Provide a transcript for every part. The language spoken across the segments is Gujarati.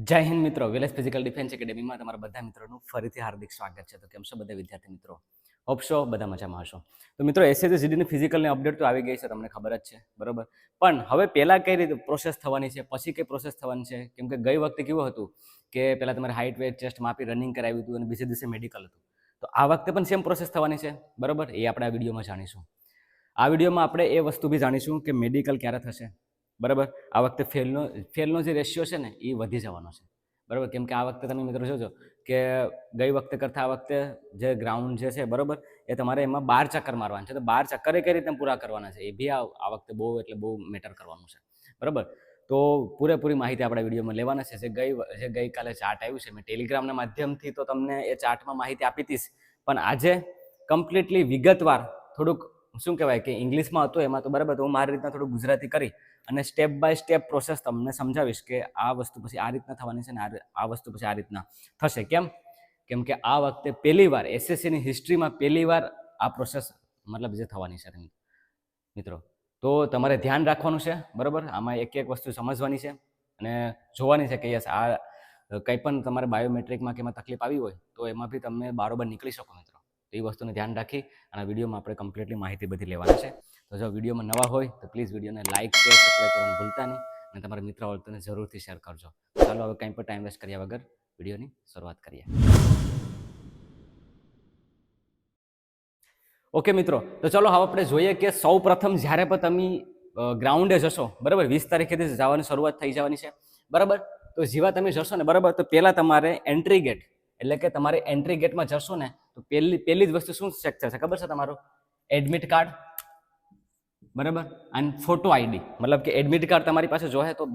જય હિન્દ મિત્રો, વિલેજ ફિઝિકલ ડિફેન્સ એકેડેમીમાં તમારા બધા મિત્રોનું ફરીથી હાર્દિક સ્વાગત છે. તો કેમ છો બધા વિદ્યાર્થી મિત્રો? હોપ છો બધા મજામાં હશો. તો મિત્રો એસએસજીડીની ફિઝિકલની અપડેટ તો આવી ગઈ છે, તમને ખબર જ છે, બરોબર. પણ હવે પહેલાં કઈ રીતે પ્રોસેસ થવાની છે, પછી કઈ પ્રોસેસ થવાની છે? કેમ કે ગઈ વખતે કેવું હતું કે પહેલાં તમારે હાઇટ વેટ ચેસ્ટ માપી રનિંગ કરાવ્યું હતું અને બીજે દિવસે મેડિકલ હતું. તો આ વખતે પણ સેમ પ્રોસેસ થવાની છે, બરોબર. એ આપણે આ વિડીયોમાં જાણીશું. આ વિડીયોમાં આપણે એ વસ્તુ બી જાણીશું કે મેડિકલ ક્યારે થશે, બરાબર. આ વખતે ફેલનો જે રેશિયો છે ને એ વધી જવાનો છે, બરાબર. કેમ કે આ વખતે તમે મિત્રો જોજો કે ગઈ વખતે કરતાં આ વખતે જે ગ્રાઉન્ડ જે છે, બરાબર, એ તમારે એમાં 12 ચક્કર મારવાના છે. તો 12 ચક્કર કઈ રીતે પૂરા કરવાના છે એ બી આ વખતે બહુ મેટર કરવાનું છે, બરાબર. તો પૂરેપૂરી માહિતી આપણા વિડીયોમાં લેવાના છે. જે ગઈકાલે ચાર્ટ આવ્યું છે, મેં ટેલિગ્રામના માધ્યમથી તો તમને એ ચાર્ટમાં માહિતી આપી હતી, પણ આજે કમ્પ્લીટલી વિગતવાર થોડુંક શું કહેવાય કે ઇંગ્લિશમાં હતું એમાં, તો બરાબર. તો હું મારી રીતના થોડું ગુજરાતી કરી અને સ્ટેપ બાય સ્ટેપ પ્રોસેસ તમને સમજાવીશ કે આ વસ્તુ પછી આ રીતના થવાની છે ને આ વસ્તુ પછી આ રીતના થશે. કેમ કે આ વખતે પહેલીવાર એસએસસીની હિસ્ટ્રીમાં પહેલીવાર આ પ્રોસેસ મતલબ જે થવાની છે મિત્રો. તો તમારે ધ્યાન રાખવાનું છે, બરાબર. આમાં એક એક વસ્તુ સમજવાની છે અને જોવાની છે કે યસ આ કંઈ પણ તમારે બાયોમેટ્રિકમાં કે એમાં તકલીફ આવી હોય તો એમાં બી તમે બારોબાર નીકળી શકો મિત્રો. તો એ વસ્તુને ધ્યાન રાખી અને વિડીયોમાં આપણે કમ્પ્લીટલી માહિતી બધી લેવાની છે. તો જો વિડીયોમાં નવા હોય તો પ્લીઝ વિડીયોને લાઇક શેર સબસ્ક્રાઈબ કરવાનું ભૂલતા નહીં અને તમારા મિત્ર વર્તુળને જરૂરથી શેર કરજો. ચાલો હવે કંઈ પણ ટાઈમ વેસ્ટ કર્યા વગર વિડીયોની શરૂઆત કરીએ. ઓકે મિત્રો, તો ચલો હવે આપણે જોઈએ કે સૌ પ્રથમ જ્યારે પણ તમે ગ્રાઉન્ડે જશો, બરાબર, 20 તારીખેથી જવાની શરૂઆત થઈ જવાની છે, બરાબર. તો જેવા તમે જશો ને, બરાબર, તો પહેલાં તમારે એન્ટ્રી ગેટ એટલે કે તમારે એન્ટ્રી ગેટમાં જશો ને તો પહેલી જ વસ્તુ શું ચેક થશે ખબર છે? તમારું એડમિટ કાર્ડ, બરાબર, અને ફોટો આઈડી. મતલબ કે એડમિટ કાર્ડ તમારી પાસે જોઈએ તો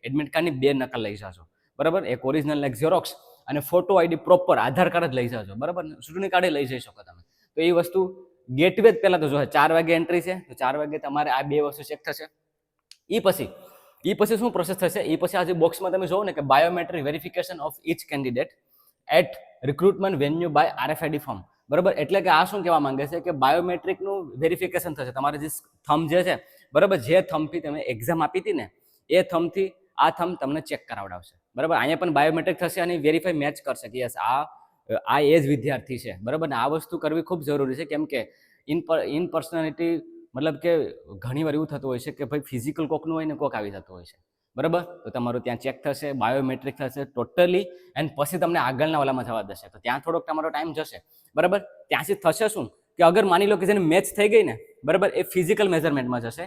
એડમિટ કાર્ડની 2 નકલ લઈ જાજો, બરાબર. એક ઓરિજિનલ એક ઝેરોક્સ અને ફોટો આઈડી પ્રોપર આધાર કાર્ડ જ લઈ જાજો, બરાબર. ચૂંટણી કાર્ડ લઈ જઈ શકો તમે. તો એ વસ્તુ ગેટવે જ પહેલાં તો જોઈએ. 4 વાગે એન્ટ્રી છે તો 4 વાગે તમારે આ 2 વસ્તુ ચેક થશે. એ પછી શું પ્રોસેસ થશે? એ પછી આ જે બોક્સમાં તમે જોવો ને કે biometric verification of each candidate at recruitment venue by RFID form, બરાબર. એટલે કે આ શું કહેવા માંગે છે કે બાયોમેટ્રિકનું વેરિફિકેશન થશે. તમારે જે થંબ જે છે, બરાબર, જે થંબથી તમે એક્ઝામ આપી હતી ને એ થંબથી આ થંબ તમને ચેક કરાવડાવશે, બરાબર. અહીંયા પણ બાયોમેટ્રિક થશે અને વેરીફાઈ મેચ કરશે કે યસ આ એ જ વિદ્યાર્થી છે, બરાબર. ને આ વસ્તુ કરવી ખૂબ જરૂરી છે. કેમ કે ઇન પર્સનાલિટી મતલબ કે ઘણી વાર એવું થતું હોય છે કે ભાઈ ફિઝિકલ કોકનું હોય ને કોક આવી જતું હોય છે, બરાબર. તો તમારું ત્યાં ચેક થશે, બાયોમેટ્રિક થશે ટોટલી, એન્ડ પછી તમને આગળના ઓલામાં જવા દેશે. તો ત્યાં થોડોક તમારો ટાઈમ જશે, બરાબર. ત્યાંથી થશે શું કે અગર માની લો કે જેને મેચ થઈ ગઈ ને, બરાબર, એ ફિઝિકલ મેઝરમેન્ટમાં જશે.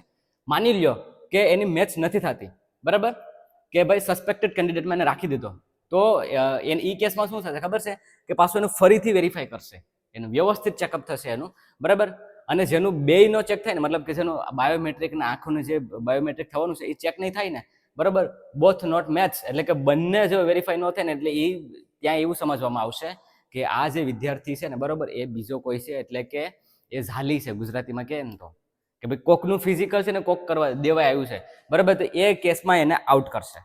માની લ્યો કે એની મેચ નથી થતી, બરાબર, કે ભાઈ સસ્પેક્ટેડ કેન્ડિડેટમાં એને રાખી દીધો, તો એ કેસમાં શું થશે ખબર છે કે પાછું એનું ફરીથી વેરીફાઈ કરશે, એનું વ્યવસ્થિત ચેકઅપ થશે એનું, બરાબર. અને જેનું બેયનો ચેક થાય ને, મતલબ કે જેનું બાયોમેટ્રિકના આંખોનું જે બાયોમેટ્રિક થવાનું છે એ ચેક નહીં થાય ને, બરાબર, બોથ નોટ મેચ, એટલે કે બંને જો વેરીફાઈ ન થાય ને, એટલે એ ત્યાં એવું સમજવામાં આવશે કે આ જે વિદ્યાર્થી છે ને, બરાબર, એ બીજો કોઈ છે, એટલે કે એ ઝાલી છે, ગુજરાતીમાં કહે ને તો કે ભાઈ કોકનું ફિઝિકલ છે ને કોક કરવા દેવાય આવ્યું છે, બરાબર. તો એ કેસમાં એને આઉટ કરશે.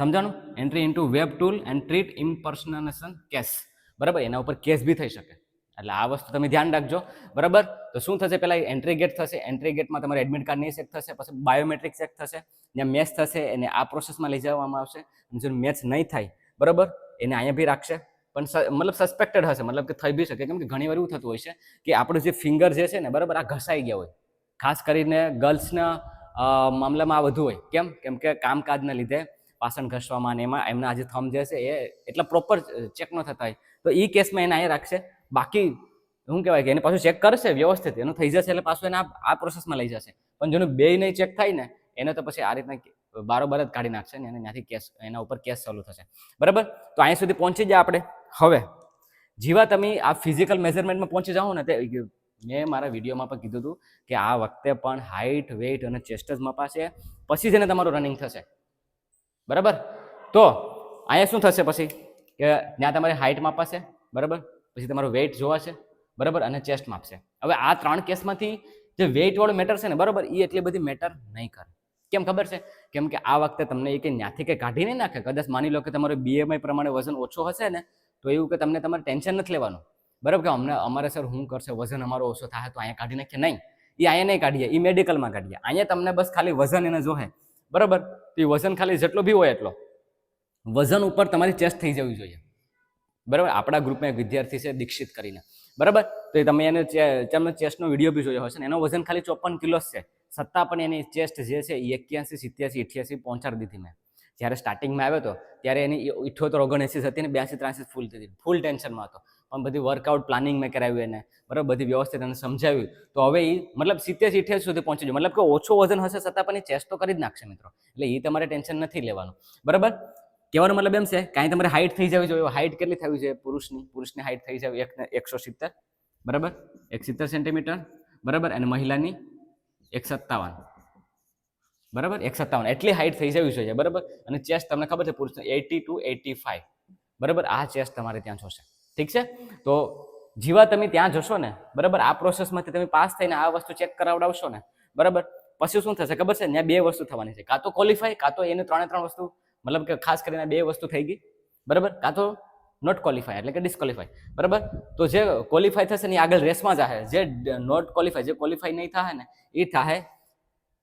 સમજાણું? Entry into web tool and treat impersonation case, બરાબર. એના ઉપર કેસ બી થઈ શકે. એટલે આ વસ્તુ તમે ધ્યાન રાખજો, બરાબર. તો શું થશે? પહેલાં એન્ટ્રી ગેટ થશે. એન્ટ્રી ગેટમાં તમારે એડમિટ કાર્ડ નહીં ચેક થશે, પછી બાયોમેટ્રિક ચેક થશે, જ્યાં મેચ થશે એને આ પ્રોસેસમાં લઈ જવામાં આવશે. જો મેચ નહીં થાય, બરાબર, એને અહીંયા બી રાખશે, પણ મતલબ સસ્પેક્ટેડ હશે, મતલબ કે થઈ બી શકે. કેમ કે ઘણી વાર એવું થતું હોય છે કે આપણું જે ફિંગર જે છે ને, બરાબર, આ ઘસાઈ ગયા હોય. ખાસ કરીને ગર્લ્સના મામલામાં આ વધુ હોય. કેમ કે કામકાજના લીધે પાસણ ઘસવામાં અને એમાં એમના આજે થંબ જે છે એ એટલા પ્રોપર ચેક ન થતા હોય, તો એ કેસમાં એને અહીંયા રાખશે. બાકી શું કહેવાય કે એને પાછું ચેક કરશે વ્યવસ્થિત, એનું થઈ જશે એટલે પાછું એને આ પ્રોસેસમાં લઈ જશે. પણ જેનું બે નહીં ચેક થાય ને એને તો પછી આ રીતના બારોબાર જ કાઢી નાખશે ને એને ત્યાંથી કેસ, એના ઉપર કેસ ચાલુ થશે, બરાબર. તો અહીંયા સુધી પહોંચી જાય આપણે. હવે જેવા તમે આ ફિઝિકલ મેઝરમેન્ટમાં પહોંચી જાઓ ને, તે મેં મારા વિડીયોમાં પણ કીધું હતું કે આ વખતે પણ હાઇટ વેઇટ અને ચેસ્ટ જ મપાશે, પછી જ એને તમારું રનિંગ થશે, બરાબર. તો અહીંયા શું થશે પછી કે ત્યાં તમારે હાઇટ માપાશે, બરાબર, પછી તમારું વેઇટ જોવાશે, બરાબર, અને ચેસ્ટ માપશે. હવે આ 3 કેસમાંથી જે વેઇટ વાળો મેટર છે ને, બરાબર, એ એટલી બધી મેટર નહીં કરે. કેમ ખબર છે? કેમ કે આ વખતે તમને એ કે ત્યાંથી કંઈ કાઢી નહીં નાખે. કદાચ માની લો કે તમારું BMI પ્રમાણે વજન ઓછો હશે ને, તો એવું કે તમને તમારે ટેન્શન નથી લેવાનું, બરાબર, કે અમારે સર શું કરશે, વજન અમારો ઓછો થાય તો અહીંયા કાઢી નાખીએ. નહીં, એ અહીંયા નહીં કાઢીએ, એ મેડિકલમાં કાઢીએ. અહીંયા તમને બસ ખાલી વજન એને જોહે, બરાબર. તો એ વજન ખાલી જેટલો બી હોય એટલો, વજન ઉપર તમારી ચેસ્ટ થઈ જવી જોઈએ, બરાબર. આપણા ગ્રુપમાં એક વિદ્યાર્થી છે દીક્ષિત કરીને, બરાબર. તો તમે એને તમને ચેસ્ટનો વિડીયો બી જોયો હશે ને, એનો વજન ખાલી 54 કિલો છે, છતાં પણ એની ચેસ્ટ જે છે એ 81, 87, 88 પહોંચાડી દીધી મેં. જ્યારે સ્ટાર્ટિંગમાં આવ્યો હતો ત્યારે એની 78, 79 હતી ને 82, 83 ફૂલ થઈ, ફૂલ ટેન્શનમાં હતો. પણ બધી વર્કઆઉટ પ્લાનિંગ મેં કરાવ્યું એને, બરાબર, બધી વ્યવસ્થિત એને સમજાવ્યું, તો હવે એ મતલબ 70, 88 સુધી પહોંચી જાય. મતલબ કે ઓછો વજન હશે છતાં પણ એ ચેસ્ટ તો કરી જ નાખશે મિત્રો. એટલે એ તમારે ટેન્શન નથી લેવાનું, બરાબર. કહેવાનો મતલબ એમ છે કાંઈ તમારે હાઇટ થઈ જવી જોઈએ. હાઇટ કેટલી થવી જોઈએ? પુરુષની હાઇટ થઈ જવી 170, બરાબર, 170 સેન્ટીમીટર, બરાબર. અને મહિલાની 157, બરાબર, 157 એટલી હાઇટ થઈ જવી જોઈએ, બરાબર. અને ચેસ્ટ તમને ખબર છે પુરુષને 80 to 85, બરાબર. આ ચેસ્ટ તમારે ત્યાં જોશે, ઠીક છે. તો જેવા તમે ત્યાં જશો ને, બરાબર, આ પ્રોસેસમાંથી તમે પાસ થઈને આ વસ્તુ ચેક કરાવડાવશો ને, બરાબર, પછી શું થશે ખબર છે? ત્યાં બે વસ્તુ થવાની છે, કાં તો ક્વોલિફાય, કાં તો એને 3 વસ્તુ, મતલબ કે ખાસ કરીને બે વસ્તુ થઈ ગઈ, બરાબર, કાં તો નોટ ક્વોલિફાય એટલે કે ડિસ્ક્વોલિફાય, બરાબર. તો જે ક્વોલિફાય થશે ને એ આગળ રેસમાં જશે, જે નોટ ક્વોલિફાય, જે ક્વોલિફાય નહીં થાય ને એ થાય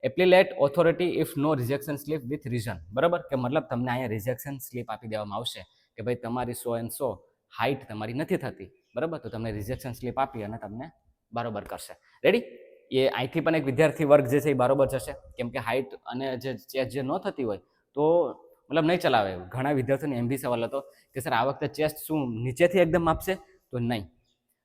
appellate authority if no rejection slip with reason, બરાબર. કે મતલબ તમને અહીંયા રિજેક્શન સ્લીપ આપી દેવામાં આવશે કે ભાઈ તમારી 100 હાઇટ તમારી નથી થતી, બરાબર. તો તમને રિજેક્શન સ્લીપ આપી અને તમને બરાબર કરશે. રેડી? એ અહીંથી પણ એક વિદ્યાર્થી વર્ગ જે છે એ બરાબર જશે, કેમ કે હાઇટ અને જે ચેસ્ટ જે ન થતી હોય તો મતલબ નહીં ચલાવે. ઘણા વિદ્યાર્થીઓને એમ બી સવાલ હતો કે સર આ વખતે ચેસ્ટ શું નીચેથી એકદમ આપશે? તો નહીં.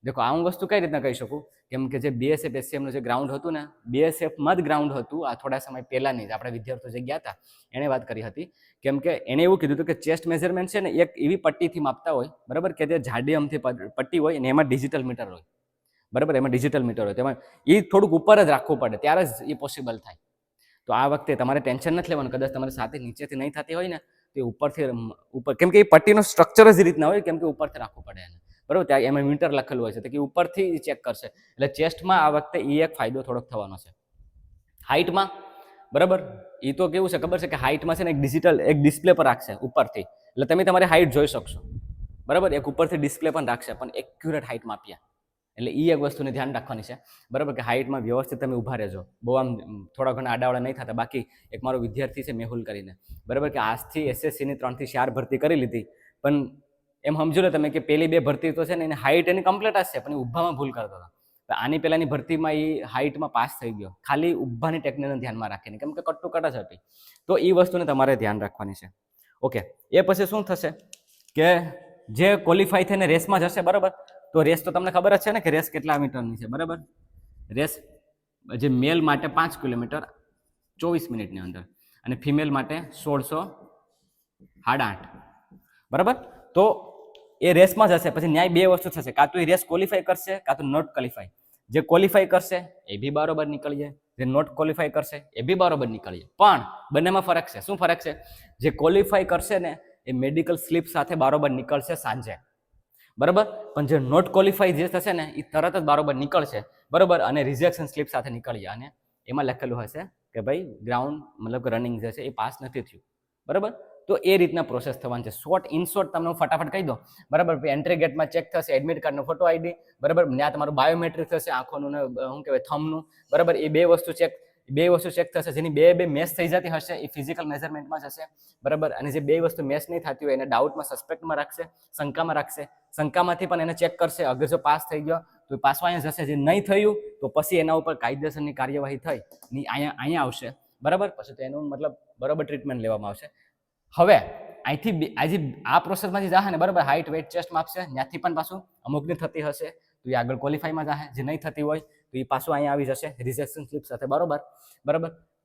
દેખો આ હું વસ્તુ કઈ રીતના કહી શકું, કેમ કે જે BSF SCMનું જે ગ્રાઉન્ડ હતું ને, BSFમાં જ ગ્રાઉન્ડ હતું. આ થોડા સમય પહેલાની જ આપણા વિદ્યાર્થીઓ જે ગયા હતા એણે વાત કરી હતી, કેમ કે એણે એવું કીધું હતું કે ચેસ્ટ મેઝરમેન્ટ છે ને એક એવી પટ્ટીથી માપતા હોય, બરાબર, કે તે જાડી અમથી પટ્ટી હોય અને એમાં ડિજિટલ મીટર હોય, બરાબર. એમાં ડિજિટલ મીટર હોય, તેમાં એ થોડુંક ઉપર જ રાખવું પડે ત્યારે જ એ પોસિબલ થાય. તો આ વખતે તમારે ટેન્શન નથી લેવાનું. કદાચ તમારી સાથે નીચેથી નહીં થતી હોય ને તો ઉપરથી ઉપર, કેમ કે એ પટ્ટીનો સ્ટ્રક્ચર જ રીતના હોય, કેમ કે ઉપરથી રાખવું પડે એને, બરાબર. ત્યાં એમાં મીટર લખેલું હોય છે તો કે ઉપરથી ચેક કરશે. એટલે ચેસ્ટમાં આ વખતે એ એક ફાયદો થોડોક થવાનો છે. હાઇટમાં, બરાબર, એ તો કેવું છે ખબર છે કે હાઇટમાં છે ને એક ડિજિટલ એક ડિસ્પ્લે પર રાખશે ઉપરથી, એટલે તમે તમારી હાઇટ જોઈ શકશો, બરાબર. એક ઉપરથી ડિસ્પ્લે પણ રાખશે, પણ એક્યુરેટ હાઇટ માપ્યા. એટલે એ એક વસ્તુને ધ્યાન રાખવાની છે, બરાબર, કે હાઇટમાં વ્યવસ્થિત તમે ઊભા રહેજો, બહુ આમ થોડા ઘણા આડાવાળા નહીં થતા. બાકી એક મારો વિદ્યાર્થી છે મેહુલ કરીને, બરાબર, કે આજથી SSCની 3 થી 4 ભરતી કરી લીધી, પણ એમ સમજો ને તમે કે પેલી 2 ભરતી તો છે ને એની હાઇટ એની કમ્પ્લીટ જ છે, પણ એ ઊભામાં ભૂલ કરતો હતો. આની પહેલાની ભરતીમાં એ હાઇટમાં પાસ થઈ ગયો, ખાલી ઊભાની ટેકનિકને ધ્યાનમાં રાખીને, કેમ કે કટ ટુ કટ જ હતી. તો એ વસ્તુને તમારે ધ્યાન રાખવાની છે. ઓકે, એ પછી શું થશે કે જે ક્વોલિફાય થઈને રેસમાં જશે, બરાબર. તો રેસ તો તમને ખબર જ છે ને કે રેસ કેટલા મીટરની છે, બરાબર. રેસ જે મેલ માટે 5 કિલોમીટર 24 મિનિટની અંદર અને ફિમેલ માટે 1608, બરાબર. તો એ રેસમાં જશે, પછી ન્યાય બે વસ્તુ થશે, કાં તો એ રેસ ક્વોલિફાય કરશે કાં તો નોટ ક્વોલિફાય. જે ક્વોલિફાય કરશે એ બી બરાબર નીકળી જાય, જે નોટ ક્વોલિફાય કરશે એ બી બરાબર નીકળી જાય. પણ બંનેમાં ફરક છે. શું ફરક છે? જે ક્વોલિફાય કરશે ને એ મેડિકલ સ્લીપ સાથે બરાબર નીકળશે સાંજે, બરાબર. પણ જે નોટ ક્વોલિફાય જે થશે ને એ તરત જ બરાબર નીકળશે, બરાબર, અને રિજેક્શન સ્લીપ સાથે નીકળી જાય અને એમાં લખેલું હશે કે ભાઈ ગ્રાઉન્ડ મતલબ કે રનિંગ જે છે એ પાસ નથી થયું, બરાબર. તો એ રીતના પ્રોસેસ થવાની છે. ઇન શોર્ટ તમને હું ફટાફટ કહી દઉં, બરાબર. એન્ટ્રી ગેટમાં ચેક થશે એડમિટ કાર્ડનો ફોટો ID, બરાબર. ત્યાં તમારું બાયોમેટ્રિક થશે, આંખોનું ને શું કહેવાય થંબનું, બરાબર. એ બે વસ્તુ ચેક થશે. જેની બે મેચ થઈ જતી હશે એ ફિઝિકલ મેઝરમેન્ટમાં જશે, બરાબર. અને જે બે વસ્તુ મેચ નહીં થતી હોય એને ડાઉટમાં સસ્પેક્ટમાં રાખશે, શંકામાં રાખશે. શંકામાંથી પણ એને ચેક કરશે. અગર જો પાસ થઈ ગયો તો પાછો અહીંયા જશે, જે નહીં થયું તો પછી એના ઉપર કાયદેસરની કાર્યવાહી થઈ અહીંયા આવશે, બરાબર. પછી તો એનું મતલબ બરાબર ટ્રીટમેન્ટ લેવામાં આવશે. હવે અહીંથી આજે આ પ્રોસેસમાંથી જાહે ને, બરાબર, હાઇટ વેઇટ ચેસ્ટ માપશે, ત્યાંથી પણ પાછું અમુકની થતી હશે તો એ આગળ ક્વોલિફાઈમાં જાહે, જે નહીં થતી હોય તો એ પાછું અહીંયા આવી જશે રિજેક્શન સ્લીપ સાથે, બરાબર.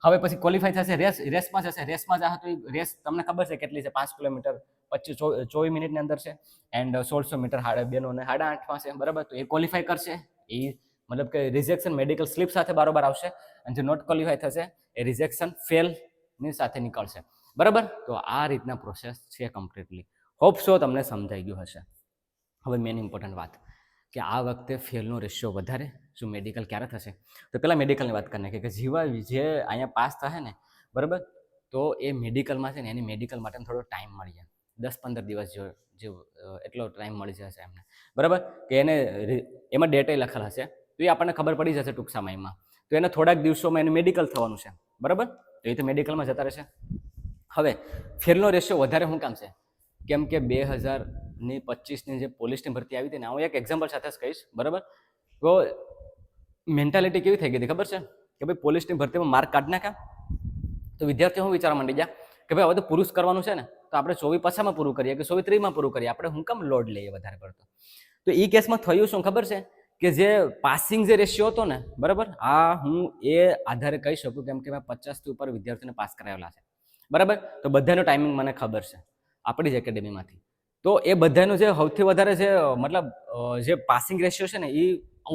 હવે પછી ક્વોલિફાઈ થશે, રેસમાં જશે. રેસમાં જાહે તો એ રેસ તમને ખબર છે કેટલી છે? 5 કિલોમીટર 24 મિનિટની અંદર છે એન્ડ 1600 મીટર 8:30 છે, બરાબર. તો એ ક્વોલિફાઈ કરશે, એ મતલબ કે રિજેક્શન મેડિકલ સ્લીપ સાથે બરાબર આવશે. અને જે નોટ ક્વોલિફાઈ થશે એ રિજેક્શન ફેલની સાથે નીકળશે, બરાબર. તો આ રીતના પ્રોસેસ છે કમ્પ્લીટલી. હોપ સો તમને સમજાઈ ગયું હશે. હવે મેન ઇમ્પોર્ટન્ટ વાત કે આ વખતે ફેલનો રેશિયો વધારે. શું મેડિકલ ક્યારે થશે? તો પહેલાં મેડિકલની વાત કરી નાખીએ કે જે અહીંયા પાસ થશે ને, બરાબર, તો એ મેડિકલમાં છે ને એની મેડિકલ માટે થોડો ટાઈમ મળી જાય, 10-15 દિવસ જે એટલો ટાઈમ મળી જશે એમને, બરાબર. કે એને એમાં ડેટે લખેલ હશે તો એ આપણને ખબર પડી જશે ટૂંક સમયમાં. તો એને થોડાક દિવસોમાં એનું મેડિકલ થવાનું છે, બરાબર. તો એ તો મેડિકલમાં જતા રહેશે. હવે ફેલનો રેશિયો વધારે શું કામ છે? કેમ કે 2025ની જે પોલીસની ભરતી આવી હતી ને, હું એક એક્ઝામ્પલ સાથે જ કહીશ, બરાબર? તો મેન્ટાલિટી કેવી થઈ ગઈ હતી ખબર છે કે ભાઈ પોલીસની ભરતીમાં માર્ક કાઢી નાખ્યા તો વિદ્યાર્થીઓ શું વિચારવા માંડી ગયા કે ભાઈ હવે તો પૂરું કરવાનું છે ને, તો આપણે 24 પૂરું કરીએ કે 24 પૂરું કરીએ, આપણે હું કામ લોડ લઈએ વધારે પડતો. તો એ કેસમાં થયું શું ખબર છે કે જે પાસિંગ જે રેશિયો હતો ને, બરાબર, આ હું એ આધારે કહી શકું કેમ કે મેં 50થી ઉપર વિદ્યાર્થીઓને પાસ કરાવેલા છે, બરાબર? તો બધાનો ટાઈમિંગ મને ખબર છે આપણી જ એકેડેમીમાંથી. તો એ બધાનું જે સૌથી વધારે જે મતલબ જે પાસિંગ રેશિયો છે ને, એ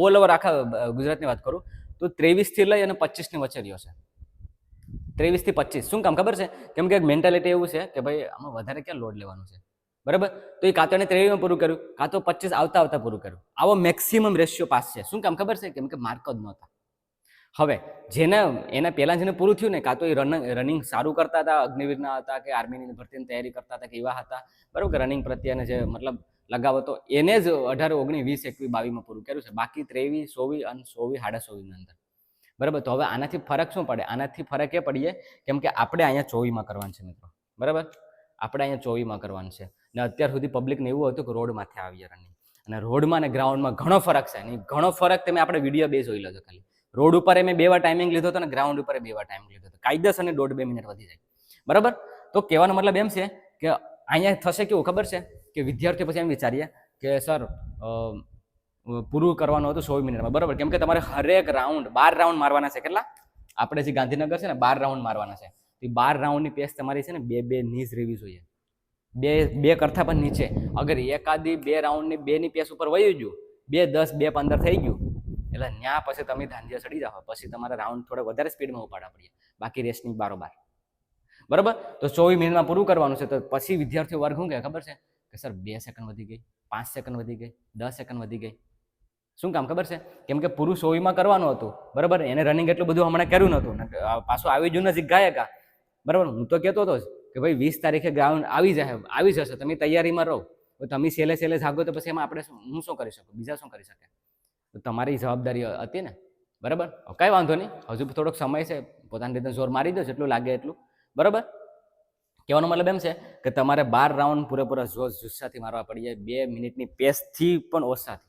ઓલ ઓવર આખા ગુજરાતની વાત કરું તો 23થી લઈ અને 25ની વચ્ચે રહ્યો છે. 23 થી 25. શું કામ ખબર છે? કેમ કે મેન્ટાલિટી એવું છે કે ભાઈ આમાં વધારે ક્યાં લોડ લેવાનું છે, બરાબર? તો એ કાં તો એને 23માં પૂરું કર્યું, કાં તો 25 આવતા પૂરું કર્યું. આવો મેક્સિમમ રેશિયો પાસ છે. શું કામ ખબર છે? કેમ કે માર્ક જ નહોતા. હવે જેને એના પહેલા જેને પૂરું થયું ને, કાં તો એ રનિંગ સારું કરતા હતા, અગ્નિવીરના હતા કે આર્મીની ભરતીની તૈયારી કરતા હતા કે એવા હતા, બરાબર, કે રનિંગ પ્રત્યેને જે મતલબ લગાવ હતો, એને જ 18, 19, 20, 21, 22માં પૂરું કર્યું છે. બાકી 23, 24 અને 24, 24.5ની અંદર, બરાબર? તો હવે આનાથી ફરક શું પડે? આનાથી ફરક એ પડીએ કેમ કે આપણે અહીંયા 24માં કરવાનું છે મિત્રો, બરાબર? આપણે અહીંયા 24માં કરવાનું છે. ને અત્યાર સુધી પબ્લિકને એવું હતું કે રોડમાંથી આવીએ રનિંગ, અને રોડમાં ને ગ્રાઉન્ડમાં ઘણો ફરક છે. અને ઘણો ફરક તમે આપણે વિડીયો બે જોઈ લેજો ખાલી. રોડ ઉપર મેં 2 વાર ટાઈમિંગ લીધો હતો અને ગ્રાઉન્ડ ઉપર 2 વાર ટાઈમિંગ લીધો હતો. કાયદેસર 1.5-2 મિનિટ વધી જાય, બરાબર? તો કહેવાનો મતલબ એમ છે કે અહીંયા થશે કેવું ખબર છે કે વિદ્યાર્થીઓ પછી એમ વિચારીએ કે સર પૂરું કરવાનું હતું 24 મિનિટમાં, બરાબર? કેમ કે તમારે હરેક રાઉન્ડ 12 રાઉન્ડ મારવાના છે. કેટલા? આપણે જે ગાંધીનગર છે ને 12 રાઉન્ડ મારવાના છે. એ 12 રાઉન્ડની પેસ તમારી છે ને 2 નીઝ રહેવી જોઈએ, બે કરતા પણ નીચે. અગર એકાદી 2 રાઉન્ડની 2ની પેસ ઉપર વહી ગયું, 2, 10, 2, 15 થઈ ગયું, એટલે ત્યાં પછી તમે ધાંધિયા ચડી જાઓ, પછી તમારે રાઉન્ડ થોડા વધારે સ્પીડમાં ઉપાડવા પડીએ, બાકી રેસની બારોબાર, બરાબર? તો 24 મિનિટમાં પૂરું કરવાનું છે. તો પછી વિદ્યાર્થીઓ વર્ગ શું કહે ખબર છે કે સર 2 સેકન્ડ વધી ગઈ, 5 સેકન્ડ વધી ગઈ, 10 સેકન્ડ વધી ગઈ. શું કામ ખબર છે? કેમ કે પૂરું 24માં કરવાનું હતું, બરાબર? એને રનિંગ એટલું બધું હમણાં કર્યું નહોતું, પાછું આવી જુ નજીક ગાયકા, બરાબર? હું તો કહેતો હતો કે ભાઈ 20 તારીખે ગ્રાઉન્ડ આવી જશે, તમે તૈયારીમાં રહો. તો તમે છેલ્લે જાગો તો પછી એમાં આપણે હું શું કરી શકું, બીજા શું કરી શકે? તો તમારી જવાબદારી હતી ને, બરાબર? કઈ વાંધો નહીં, હજુ થોડોક સમય છે, પોતાની રીતે જોર મારી દો જેટલું લાગે એટલું, બરાબર? કહેવાનો મતલબ એમ છે કે તમારે 12 રાઉન્ડ પૂરેપૂરા જોશ જુસ્સાથી મારવા પડીએ, 2 મિનિટની પેસથી પણ ઓછાથી,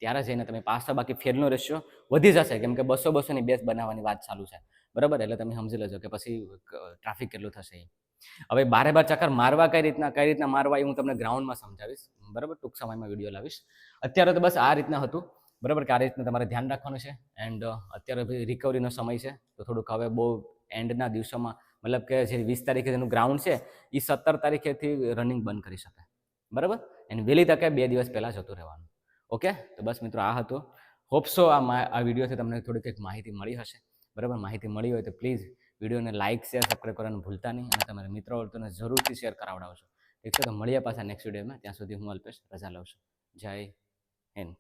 ત્યારે જઈને તમે પાસ થાવ. બાકી ફેલનો રેશિયો વધી જશે કેમ કે 200-200ની બેસ બનાવવાની વાત ચાલુ છે, બરાબર? એટલે તમે સમજી લેજો કે પછી ટ્રાફિક કેટલું થશે. હવે 12 ચક્કર મારવા કઈ રીતના મારવા એ હું તમને ગ્રાઉન્ડમાં સમજાવીશ, બરાબર? ટૂંક સમયમાં વિડીયો લાવીશ. અત્યારે તો બસ આ રીતના હતું, બરાબર? કે આ રીતના તમારે ધ્યાન રાખવાનું છે. એન્ડ અત્યારે રિકવરીનો સમય છે, તો થોડુંક હવે બહુ એન્ડના દિવસોમાં, મતલબ કે જે 20 તારીખે જેનું ગ્રાઉન્ડ છે એ 17 તારીખેથી રનિંગ બંધ કરી શકે, બરાબર? અને વહેલી તકે 2 દિવસ પહેલાં જતું રહેવાનું. ઓકે, તો બસ મિત્રો આ હતું. હોપસો આ વિડીયોથી તમને થોડીક એક માહિતી મળી હશે, બરાબર? માહિતી મળી હોય તો પ્લીઝ વિડીયોને લાઇક, શેર, સબસ્ક્રાઈબ કરવાનું ભૂલતા નહીં, અને તમારા મિત્રો વર્તુને જરૂરથી શેર કરાવડાવશો. ઠીક છે? તો મળીએ પાછા નેક્સ્ટ વિડીયોમાં. ત્યાં સુધી હું અલ્પેશ રજા લઉં છું. જય હિન્દ.